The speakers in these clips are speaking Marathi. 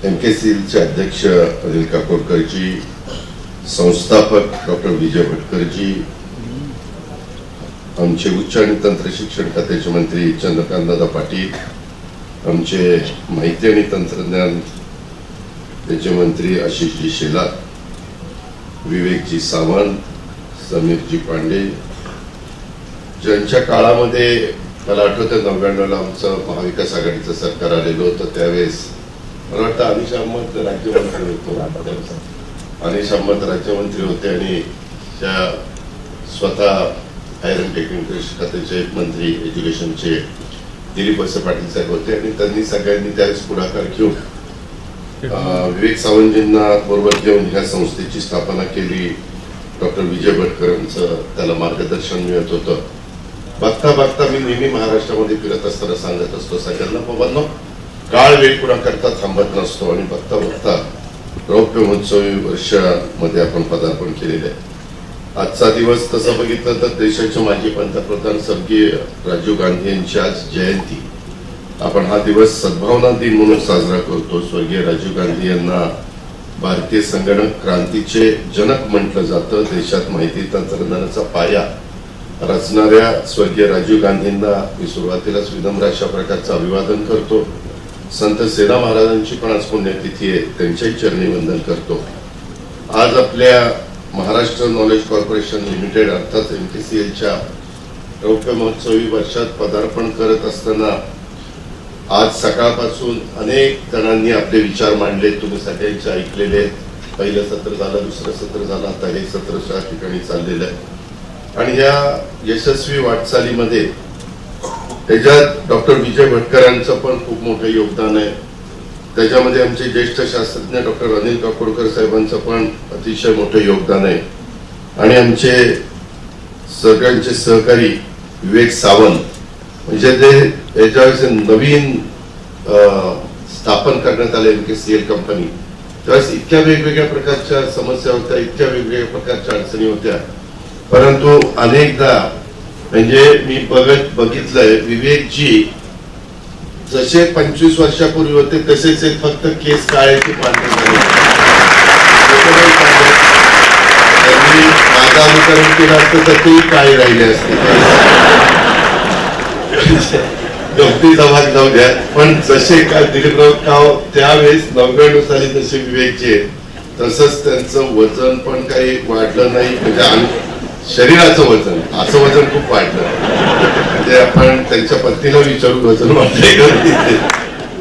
एमकेसीएलचे अध्यक्ष अनिल काकोडकरजी, संस्थापक डॉक्टर विजय भटकरजी, आमचे उच्च आणि तंत्र शिक्षण खात्याचे मंत्री चंद्रकांतदादा पाटील, आमचे माहिती आणि तंत्रज्ञान त्याचे मंत्री आशिषजी शेलार, विवेकजी सावंत, समीरजी पांडे, ज्यांच्या काळामध्ये मला आठवतं 99ला आमचं महाविकास आघाडीचं सरकार आलेलं होतं. त्यावेळेस मला वाटतं अनिश अहमद राज्यमंत्री होतो, अनिश अहमद राज्यमंत्री होते आणि त्या स्वतः हायर अँड टेक्निकल खात्याचे मंत्री एज्युकेशनचे दिलीप वळसे पाटील साहेब होते आणि त्यांनी सगळ्यांनी त्यावेळेस पुढाकार घेऊन विवेक सावंतजींना बरोबर घेऊन ह्या संस्थेची स्थापना केली. डॉक्टर विजय भटकरांचं त्याला मार्गदर्शन मिळत होतं. बघता बघता मी नेहमी महाराष्ट्रामध्ये फिरत असताना सांगत असतो सगळ्यांना, बाबांनो काळ वेळ कुणाकरता थांबत नसतो आणि बघता बघता रौप्य महोत्सवी वर्षामध्ये आपण पदार्पण केलेलं आहे. आजचा दिवस तसं बघितलं तर देशाचे माजी पंतप्रधान स्वर्गीय राजीव गांधी यांची आज जयंती. आपण हा दिवस सद्भावना दिन म्हणून साजरा करतो. स्वर्गीय राजीव गांधी यांना भारतीय संगणक क्रांतीचे जनक म्हटलं जातं. देशात माहिती तंत्रज्ञानाचा पाया रचणाऱ्या स्वर्गीय राजीव गांधींना मी सुरुवातीलाच विनम्र अशा प्रकारचं अभिवादन करतो. संत सेना महाराजांची पण आज पुण्यतिथी आहे, त्यांच्याही चरणी वंदन करतो. आज आपल्या महाराष्ट्र नॉलेज कॉर्पोरेशन लिमिटेड अर्थात एमकेसीएलच्या रौप्य महोत्सवी वर्षात पदार्पण करत असताना आज सकाळपासून अनेक जणांनी आपले विचार मांडले. तुम्ही सगळ्यांचे ऐकलेले. पहिलं सत्र झालं, दुसरं सत्र झालं, आता हे सत्र 6 ठिकाणी चाललेलं आहे. आणि ह्या यशस्वी वाटचालीमध्ये त्याच्यात डॉक्टर विजय भटकरांचं पण खूप मोठं योगदान आहे. त्याच्यामध्ये आमचे ज्येष्ठ शास्त्रज्ञ डॉक्टर अनिल काकोडकर साहेबांचं पण अतिशय मोठं योगदान आहे. आणि आमचे सगळ्यांचे सहकारी विवेक सावंत, म्हणजे ते याच्यावेळेस नवीन स्थापन करण्यात आले एमकेसीएल कंपनी, त्यावेळेस इतक्या वेगवेगळ्या प्रकारच्या समस्या होत्या, इतक्या वेगवेगळ्या प्रकारच्या अडचणी होत्या. परंतु अनेकदा म्हणजे मी बघितलंय विवेकजी जसे 25 वर्षापूर्वी होते तसेच फक्त केस काळ्याची पांढरे झाले. त्यांनी माझं अनुकरण केलं असतं तर तेही काळे राहिले असते. गमतीचा भाग जाऊ द्या. पण जसे काल दिलीपराव काव त्यावेळेस 99 साली जसे विवेकचे तसंच त्यांचं वजन पण काही वाढलं नाही. म्हणजे शरीराचं वजन, असं वजन खूप वाढलं. ते आपण त्यांच्या पत्नीला विचारून वजन वाढलंय का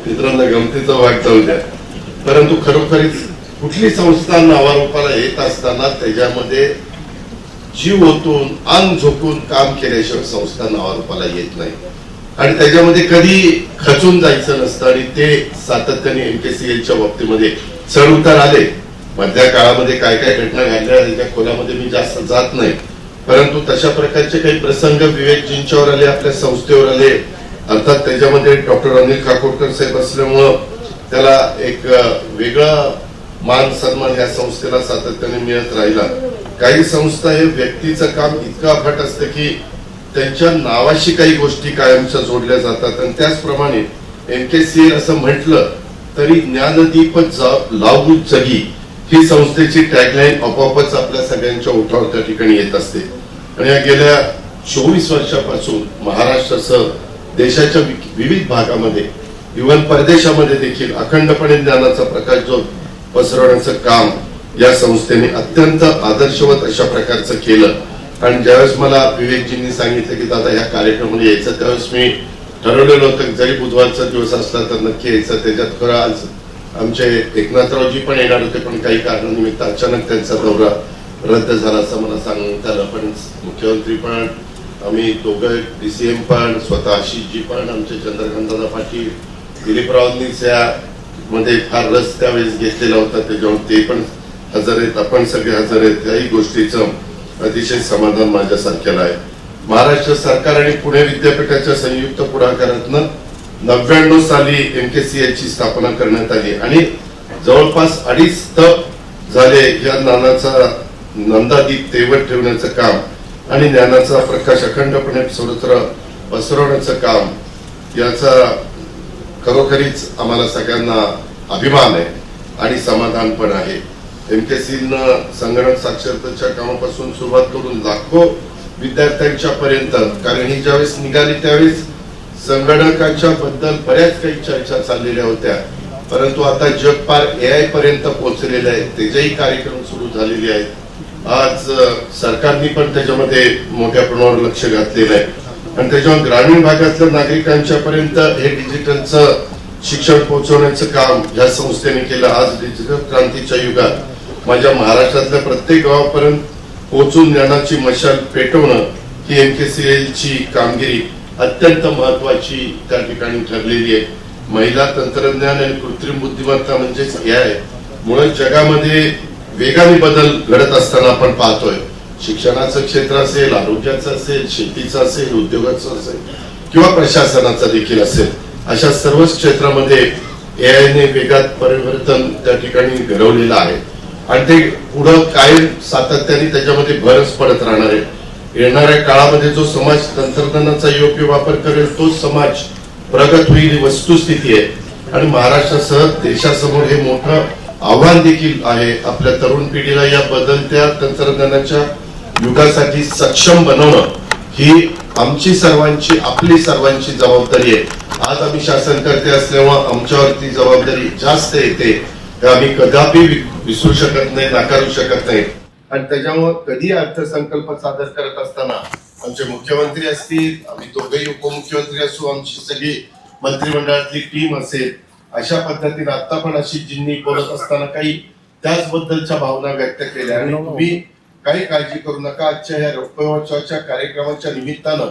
मित्रांना, गमतीचा भाग जाऊ द्या. परंतु खरोखरीच कुठली संस्था नावारूपाला येत असताना त्याच्यामध्ये जीव ओतून अंग झोकून काम केल्याशिवाय संस्था नावारूपाला येत नाही. आणि त्याच्यामध्ये कधी खचून जायचं नसतं. आणि ते सातत्याने एमकेसीएलच्या बाबतीमध्ये चढ उतार आले. मधल्या काळामध्ये काय काय घटना घडल्या त्याच्या खोलामध्ये मी जास्त जात नाही. परंतु तशा प्रकारचे काही प्रसंग विवेकजींच्यावर आले, आपल्या संस्थेवर आले. अर्थात त्याच्यामध्ये डॉक्टर अनिल काकोडकर साहेब असल्यामुळं त्याला एक वेगळा मान सन्मान या संस्थेला सातत्याने मिळत राहिला. काही संस्था हे व्यक्तीचं काम इतकं अफाट असतं की त्यांच्या नावाशी काही गोष्टी कायमच्या जोडल्या जातात. आणि त्याचप्रमाणे एमकेसीएल असं म्हटलं तरी ज्ञानदीप लावू जगी ही संस्थेची टॅगलाईन आपोआपच आपल्या सगळ्यांच्या ओठावर त्या ठिकाणी येत असते. आणि या गेल्या 24 वर्षापासून महाराष्ट्रासह देशाच्या विविध भागामध्ये इव्हन परदेशामध्ये देखील अखंडपणे ज्ञानाचा प्रकाश जो पसरवण्याचं काम या संस्थेने अत्यंत आदर्शवत अशा प्रकारचं केलं. आणि ज्यावेळेस मला विवेकजींनी सांगितलं की दादा ह्या कार्यक्रमामध्ये यायचं, त्यावेळेस मी ठरवलेलं होतं जरी बुधवारचा दिवस असला तर नक्की यायचं. त्याच्यात खरं आज आमचे एकनाथरावजी पण येणार होते, पण काही कारणानिमित्त अचानक त्यांचा दौरा रद्द झाला असं मला सांगण्यात आलं. पण मुख्यमंत्री पण, आम्ही दोघं डीसीएम पण, स्वतः आशिषजी पण, आमचे चंद्रकांतदादा पाटील, दिलीपरावांनीच यामध्ये फार रस त्यावेळेस घेतलेला होता. त्याच्यामुळे ते पण हजर आहेत, आपण सगळे हजर आहेत. त्याही गोष्टीचं अतिशय समाधान माझ्यासारख्याला आहे. महाराष्ट्र सरकार आणि पुणे विद्यापीठाच्या संयुक्त पुढाकारातनं 99 साली एमकेसीएलची स्थापना करण्यात आली आणि जवळपास 2.5 झाले या ज्ञानाचा नंदादीप तेवत ठेवण्याचं काम आणि ज्ञानाचा प्रकाश अखंडपणे सर्वत्र पसरवण्याचं काम याचा खरोखरीच आम्हाला सगळ्यांना अभिमान आहे आणि समाधान पण आहे. एमकेसीनं संगणक साक्षरतेच्या कामापासून सुरुवात करून लाखो विद्यार्थ्यांच्या पर्यंत, कारण ही ज्यावेळेस निघाली त्यावेळेस संगणकाच्या बद्दल बऱ्याच काही चर्चा चाललेल्या होत्या, परंतु आता जग पार AI पर्यंत पोहोचलेले आहे. त्याचेही कार्यक्रम सुरू झालेले आहेत. आज सरकारने पण त्याच्यामध्ये मोठ्या प्रमाणावर लक्ष घातलेलं आहे आणि त्याच्यावर ग्रामीण भागातल्या नागरिकांच्या पर्यंत हे डिजिटलचं शिक्षण पोहोचवण्याचं काम या संस्थेने केलं. आज डिजिटल क्रांतीच्या युगात माझ्या महाराष्ट्रातल्या प्रत्येक गावापर्यंत पोहोचून ज्ञानाची मशाल पेटवणं ही MKCL ची कामगिरी अत्यंत महत्वाची त्या ठिकाणी ठरलेली आहे. महिला तंत्रज्ञान आणि कृत्रिम बुद्धिमत्ता म्हणजेच AI मुळे जगामध्ये वेगाने बदल घडत असताना आपण पाहतोय. शिक्षणाचं क्षेत्र असेल, आरोग्याचं असेल, शेतीचं असेल, उद्योगाचं असेल किंवा प्रशासनाचं देखील असेल, अशा सर्वच क्षेत्रामध्ये AI ने वेगात परिवर्तन त्या ठिकाणी घडवलेलं आहे आणि ते पुढं कायम सातत्याने त्याच्यामध्ये भरच पडत राहणार आहे. येणाऱ्या काळामध्ये जो समाज तंत्रज्ञानाचा योग्य वापर करेल तोच समाज प्रगत होईल ही वस्तुस्थिती आहे आणि महाराष्ट्रासह देशासमोर हे मोठं आव्हान देखील आहे. आपल्या तरुण पिढीला या बदलत्या तंत्रज्ञानाच्या युगासाठी सक्षम बनवणं ही आमची सर्वांची, आपली सर्वांची जबाबदारी आहे. आज आम्ही शासनकर्ते असल्यामुळे आमच्यावरती जबाबदारी जास्त येते, ते आम्ही कदापि विसरू शकत नाही, नाकारू शकत नाही. आणि त्याच्यामुळे कधी अर्थसंकल्प सादर करत असताना आमचे मुख्यमंत्री असतील, आम्ही दोघेही उपमुख्यमंत्री असू, आमची सगळी मंत्रिमंडळातली टीम असेल, अशा पद्धतीने आता पण अशी जिन्नी बोलत असताना काही त्याचबद्दलच्या भावना व्यक्त केल्या. आणि तुम्ही काही काळजी करू नका. आजच्या या रौप्योत्सवाच्या कार्यक्रमाच्या निमित्तानं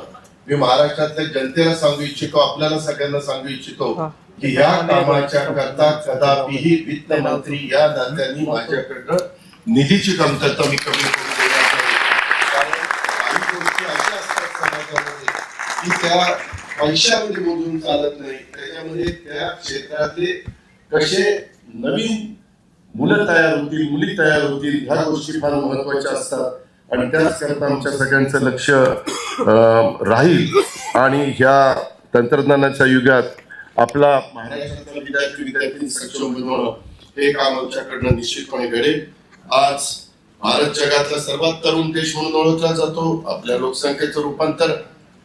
मी महाराष्ट्रातल्या जनतेला सांगू इच्छितो, आपल्याला सगळ्यांना सांगू इच्छितो की या कामाच्या करता कदापिही वित्त मंत्री या नात्याने माझ्याकडनं निधीची कमतरता मी कमी करून देणार नाही. कारण काही गोष्टी अशा असतात समाजामध्ये की त्या पैशामध्ये मोजून चालत नाही. त्याच्यामध्ये त्या क्षेत्रातले कसे नवीन मुलं तयार होतील, मुली तयार होतील, ह्या गोष्टी फार महत्वाच्या असतात आणि त्याच करता आमच्या सगळ्यांचं लक्ष राहील. आणि ह्या तंत्रज्ञानाच्या युगात आपला महाराष्ट्रातला विद्यार्थी सक्षम बनवणं हे काम आमच्याकडनं निश्चितपणे घडेल. आज भारत जगातला सर्वात तरुण देश म्हणून ओळखला जातो. आपल्या लोकसंख्येचं रूपांतर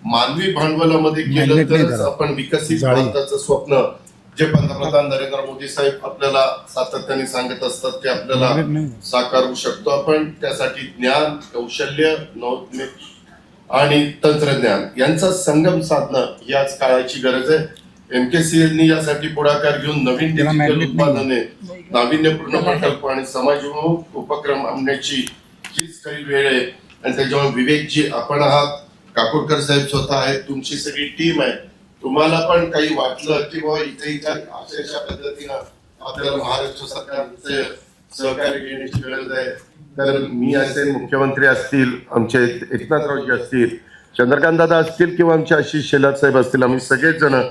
मानवी भांडवलामध्ये केलं तरच आपण विकसित भारताचं स्वप्न जे पंतप्रधान नरेंद्र मोदी साहेब आपल्याला सातत्याने सांगत असतात ते आपल्याला साकारू शकतो आपण. त्यासाठी ज्ञान, कौशल्य, नवोन्मेष आणि तंत्रज्ञान यांचा संगम साधणं ही आज काळाची गरज आहे. MKCL नी यासाठी पुढाकार घेऊन नवीन डिजिटल उत्पादने, नाविन्यपूर्ण प्रकल्प आणि समाजोन्मुख उपक्रम आणण्याची हीच खरी वेळ आहे. आणि त्याच्यामुळे विवेकजी आपण आहात, काकोडकर साहेब स्वतः आहेत, तुमची सगळी टीम आहे. तुम्हाला पण काही वाटलं की बाबा इथे अशा पद्धतीनं आपल्याला महाराष्ट्र सरकारचे सहकार्य घेण्याची गरज आहे, तर मी असेल, मुख्यमंत्री असतील, आमचे एकनाथरावजी असतील, चंद्रकांत दादा असतील किंवा आमचे आशिष शेलार साहेब असतील, आम्ही सगळेच जण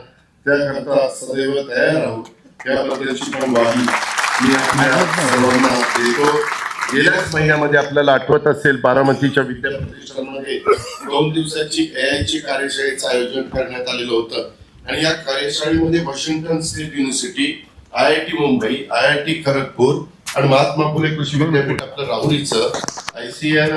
त्याकरता सदैव तयार आहोत. याबद्दलची पण ग्वाही मी आपल्या सर्वांना देतो. गेल्याच महिन्यामध्ये आपल्याला आठवत असेल बारामतीच्या विद्या प्रतिष्ठानमध्ये 2 दिवसाची AI ची कार्यशाळेचं आयोजन करण्यात आलेलं होतं आणि या कार्यशाळेमध्ये Washington state university, IIT Mumbai, IIT Kharagpur आणि महात्मा फुले कृषी विद्यापीठ आपलं राहुरीचं, ICAR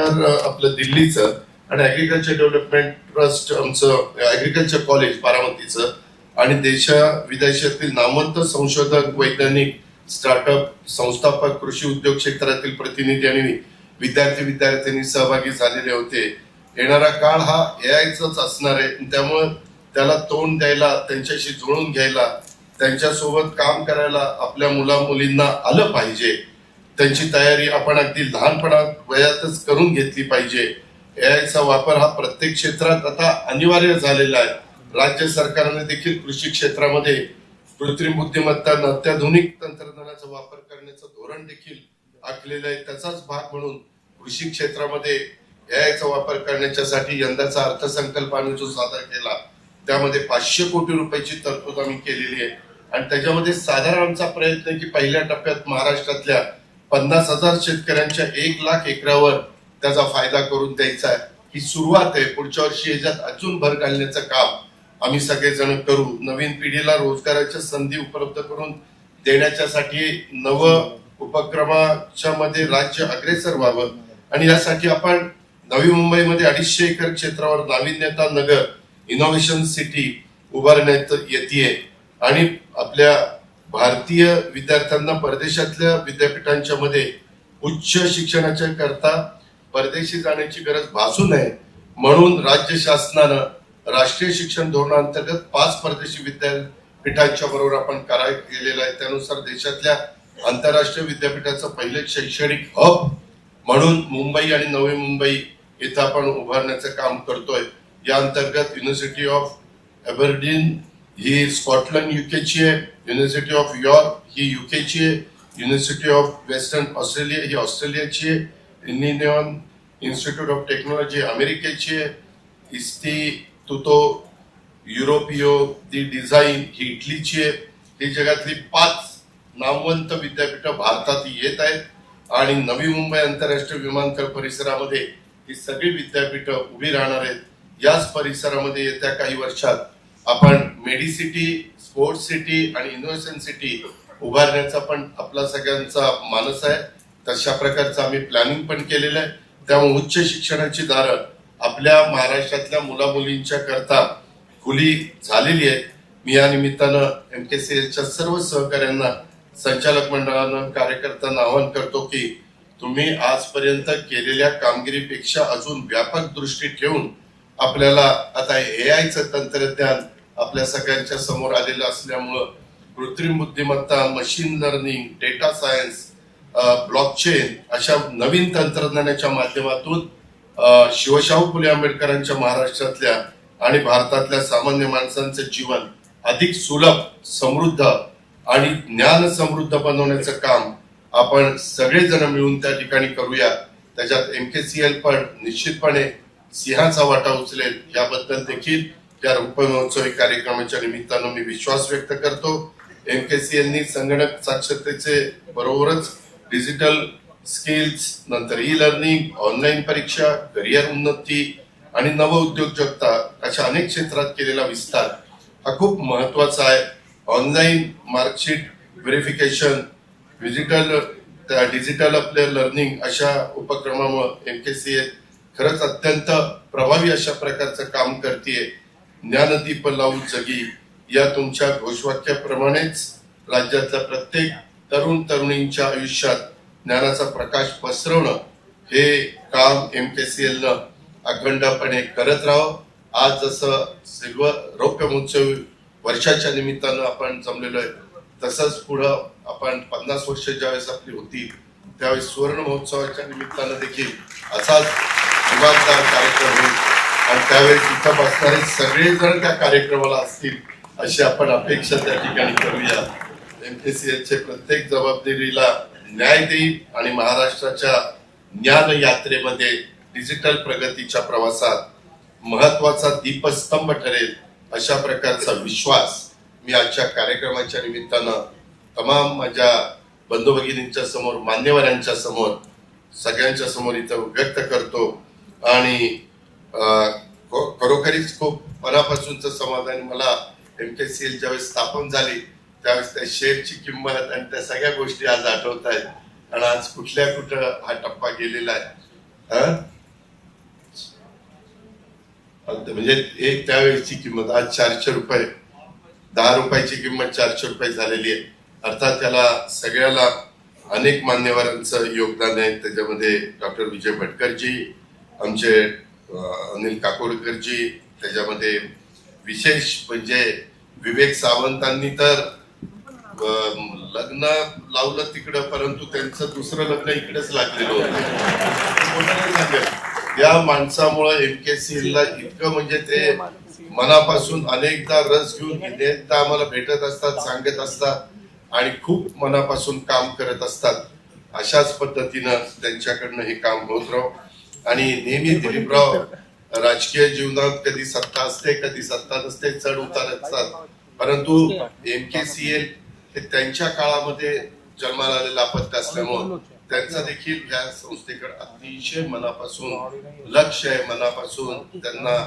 आपलं दिल्लीचं आणि ऍग्रिकल्चर डेव्हलपमेंट ट्रस्ट आमचं ऍग्रिकल्चर कॉलेज बारामतीचं आणि देशा विदेशातील नामवंत संशोधक, वैज्ञानिक, स्टार्टअप, संस्थापक, कृषी उद्योग क्षेत्रातील प्रतिनिधी आणि विद्यार्थ्यांनी सहभागी झालेले होते. येणारा काळ हा AIचाच असणार आहे, त्यामुळे त्याला तोंड द्यायला, त्यांच्याशी जुळून घ्यायला, त्यांच्यासोबत काम करायला आपल्या मुला मुलींना आलं पाहिजे. त्यांची तयारी आपण अगदी लहानपणा वयातच करून घेतली पाहिजे. AIचा वापर हा प्रत्येक क्षेत्रात आता अनिवार्य झालेला आहे. राज्य सरकारने देखील कृषी क्षेत्रामध्ये कृत्रिम बुद्धिमत्ता, अत्याधुनिक तंत्रज्ञानाचा वापर करण्याचं धोरण देखील आखलेलं आहे. त्याचाच भाग म्हणून कृषी क्षेत्रामध्ये AIचा वापर करण्यासाठी यंदाचा अर्थसंकल्प आम्ही जो सादर केला त्यामध्ये 500 कोटी रुपयाची तरतूद आम्ही केलेली आहे आणि त्याच्यामध्ये साधारण आमचा प्रयत्न आहे की पहिल्या टप्प्यात महाराष्ट्रातल्या 50,000 शेतकऱ्यांच्या 1 लाख एकरावर त्याचा फायदा करून द्यायचा आहे. ही सुरुवात आहे. पुढच्या वर्षी याच्यात अजून भर घालण्याचं काम आम्ही सगळेजण करू. नवीन पिढीला रोजगाराच्या संधी उपलब्ध करून देण्याच्यासाठी नव उपक्रमाच्या मध्ये राज्य अग्रेसर व्हावं आणि यासाठी आपण नवी मुंबईमध्ये 250 एकर क्षेत्रावर नाविन्यता नगर इनोव्हेशन सिटी उभारण्यात येते आणि आपल्या भारतीय विद्यार्थ्यांना परदेशातल्या विद्यापीठांच्या मध्ये उच्च शिक्षणाच्या करता परदेशी जाण्याची गरज भासू नये म्हणून राज्य शासनानं राष्ट्रीय शिक्षण धोरणाअंतर्गत 5 परदेशी विद्यापीठांच्या बरोबर आपण करार केलेला आहे. त्यानुसार देशातल्या आंतरराष्ट्रीय विद्यापीठाचं पहिले शैक्षणिक हब म्हणून मुंबई आणि नवी मुंबई इथं आपण उभारण्याचं काम करतोय. या अंतर्गत युनिव्हर्सिटी ऑफ एबरडीन ही स्कॉटलंड युकेची आहे, युनिव्हर्सिटी ऑफ यॉर्क ही युकेची आहे, युनिव्हर्सिटी ऑफ वेस्टर्न ऑस्ट्रेलिया ही ऑस्ट्रेलियाची आहे, इंडियन इन्स्टिट्यूट ऑफ टेक्नॉलॉजी अमेरिकेची आहे, इन्स्टिट्यूटो युरोपियो दी डिझाईन ही इटलीची आहे. ही जगातली 5 नामवंत विद्यापीठ भारतात येत आहेत आणि नवी मुंबई आंतरराष्ट्रीय विमानतळ परिसरामध्ये ही सगळी विद्यापीठ उभी राहणार आहेत. याच परिसरामध्ये येत्या काही वर्षात आपण मेडिसिटी, स्पोर्ट्स सिटी आणि इनोव्हेशन सिटी उभारण्याचा पण आपला सगळ्यांचा मानस आहे. तशा प्रकारचं आम्ही प्लॅनिंग पण केलेलं आहे. त्यामुळे उच्च शिक्षणाची दारं आपल्या महाराष्ट्रातल्या मुला मुलींच्या करता खुली झालेली आहेत. मी या निमित्तानं MKCLच्या सर्व सहकाऱ्यांना, संचालक मंडळानं, कार्यकर्त्यांना आवाहन करतो की तुम्ही आजपर्यंत केलेल्या कामगिरीपेक्षा अजून व्यापक दृष्टी ठेवून आपल्याला आता AIचं तंत्रज्ञान आपल्या सगळ्यांच्या समोर आलेलं असल्यामुळं कृत्रिम बुद्धिमत्ता, machine learning, data science, blockchain अशा नवीन तंत्रज्ञानाच्या माध्यमातून शिवशाहू फुले आंबेडकरांच्या महाराष्ट्रातल्या आणि भारतातल्या सामान्य माणसांचं जीवन अधिक सुलभ, समृद्ध आणि ज्ञान समृद्ध बनवण्याचं काम आपण सगळेजण मिळून त्या ठिकाणी करूया. त्याच्यात MKCL पण निश्चितपणे सिंहाचा वाटा उचलेल याबद्दल देखील या रुपमहोत्सवी कार्यक्रमाच्या निमित्तानं मी विश्वास व्यक्त करतो. MKCLनी संगणक साक्षरतेचे बरोबरच डिजिटल स्किल्स, नंतर लर्निंग, ऑनलाईन परीक्षा, करिअर उन्नती आणि नव उद्योजकता अशा अनेक क्षेत्रात केलेला विस्तार हा खूप महत्वाचा आहे. ऑनलाईन मार्कशीट व्हेरिफिकेशन, डिजिटल आपले लर्निंग अशा उपक्रमामुळे MKCL खरंच अत्यंत प्रभावी अशा प्रकारचं काम करते. ज्ञानदीप लावू जगी या तुमच्या घोषवाक्याप्रमाणेच राज्यातल्या प्रत्येक तरुण तरुणींच्या आयुष्यात ज्ञानाचा प्रकाश पसरवणं हे काम MKCLनं अखंडपणे करत राहावं. आज जसं रौप्य महोत्सव वर्षाच्या निमित्तानं आपण जमलेलो आहे तसंच पुढं आपण 50 वर्ष ज्यावेळेस आपली होती त्यावेळेस सुवर्ण महोत्सवाच्या निमित्तानं देखील असाच जबाबदार कार्यक्रम होईल आणि त्यावेळेस इथं बसणारे सगळेजण त्या कार्यक्रमाला असतील अशी आपण अपेक्षा त्या ठिकाणी करूया. MKCLचे प्रत्येक जबाबदारीला न्याय देईल आणि महाराष्ट्राच्या ज्ञान यात्रेमध्ये डिजिटल प्रगतीच्या प्रवासात महत्वाचा दीपस्तंभ ठरेल अशा प्रकारचा विश्वास मी आजच्या कार्यक्रमाच्या निमित्तानं तमाम माझ्या बंधू भगिनींच्या समोर, मान्यवरांच्या समोर, सगळ्यांच्या समोर इथं व्यक्त करतो आणि खरोखरीच खूप मनापासूनच समाधान. मला MKCL ज्यावेळेस स्थापन झाली त्यावेळेस त्या शेअरची किंमत आणि त्या सगळ्या गोष्टी आज आठवत आहेत आणि आज कुठं हा टप्पा गेलेला आहे. म्हणजे एक त्यावेळेची किंमत आज 400 रुपये, 10 रुपयाची किंमत 400 रुपये झालेली आहे. अर्थात त्याला सगळ्याला अनेक मान्यवरांचं योगदान आहे. त्याच्यामध्ये डॉक्टर विजय भटकरजी, आमचे अनिल काकोडकरजी, त्याच्यामध्ये विशेष म्हणजे विवेक सावंतांनी तर लग्न लावलं तिकडं परंतु त्यांचं दुसरं लग्न इकडेच लागलेलं होतं. या माणसामुळे MKCLला इतकं म्हणजे ते मनापासून अनेकदा रस घेऊन अनेकदा आम्हाला भेटत असतात, सांगत असतात आणि खूप मनापासून काम करत असतात. अशाच पद्धतीनं त्यांच्याकडनं हे काम होत राहो आणि नेहमी दिलीपराव राजकीय जीवनात कधी सत्ता असते कधी सत्ता नसते, चढ उतार असतात, परंतु MKCL हे त्यांच्या काळामध्ये जन्माला आलेलं आपत्ती असल्यामुळं त्यांचा देखील या संस्थेकडे अतिशय मनापासून लक्ष आहे. मनापासून त्यांना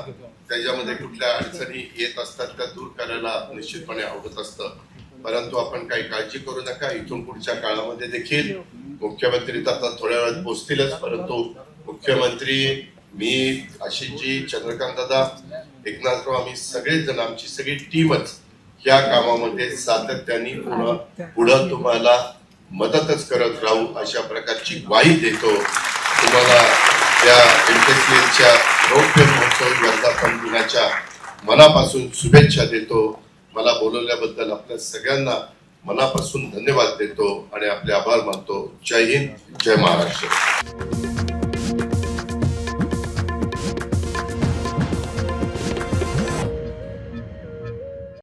त्याच्यामध्ये कुठल्या अडचणी येत असतात त्या दूर करायला निश्चितपणे आवडत असतं. परंतु आपण काही काळजी करू नका, इथून पुढच्या काळामध्ये देखील मुख्यमंत्री तर आता थोड्या वेळात पोहोचतीलच, परंतु मुख्यमंत्री, मी, आशिषजी, चंद्रकांत दादा, एकनाथराव, आम्ही सगळेजण, आमची सगळी टीमच या कामामध्ये सातत्याने पुढं तुम्हाला मदतच करत राहू अशा प्रकारची ग्वाही देतो. तुम्हाला या एमकेसीएलच्या रौप्य महोत्सव वर्धापन दिनाच्या मनापासून शुभेच्छा देतो. मला बोलवल्याबद्दल आपल्या सगळ्यांना मनापासून धन्यवाद देतो आणि आपले आभार मानतो. जय हिंद, जय महाराष्ट्र.